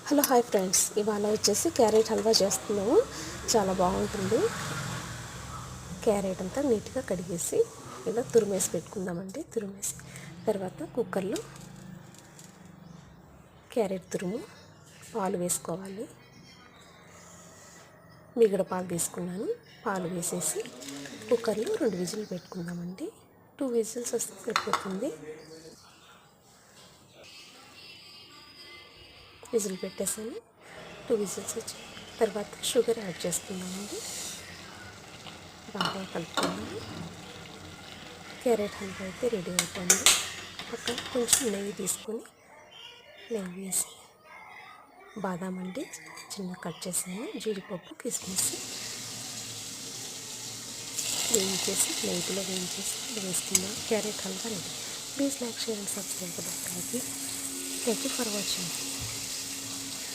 Hello hi friends, ఇవాళ వచ్చేసి carrot halwa చేస్తున్నాము. చాలా బాగుంటుంది. క్యారెట్ అంతా నీట్గా కడిగేసి ఇలా తురిమేసి పెట్టుకుందామండి. తురిమేసి తర్వాత కుక్కర్లో క్యారెట్ తురుము, పాలు వేసుకోవాలి. మిగడ పాలు తీసుకున్నాను. పాలు వేసేసి కుక్కర్లో 2 విజిల్ పెట్టుకుందామండి. 2 విజిల్స్ వస్తే సరిపోతుంది. విజిల్ పెట్టేసాను. 2 విజిల్స్ వచ్చి తర్వాత షుగర్ యాడ్ చేసుకుందామండి. బాగా కలుపుకున్నాము. క్యారెట్ హల్వా అయితే రెడీ అవుతుంది. పక్కన కొంచెం నెయ్యి తీసుకొని నెయ్యి వేసి బాదాం అండి చిన్న కట్ చేసాను, జీడిపప్పు కిస్మిస్ వేయించేసి నెయ్యిలో వేయించేసి వేసుకున్నాను. Carrot halwa ready. Please like, share and subscribe. Thank you for watching.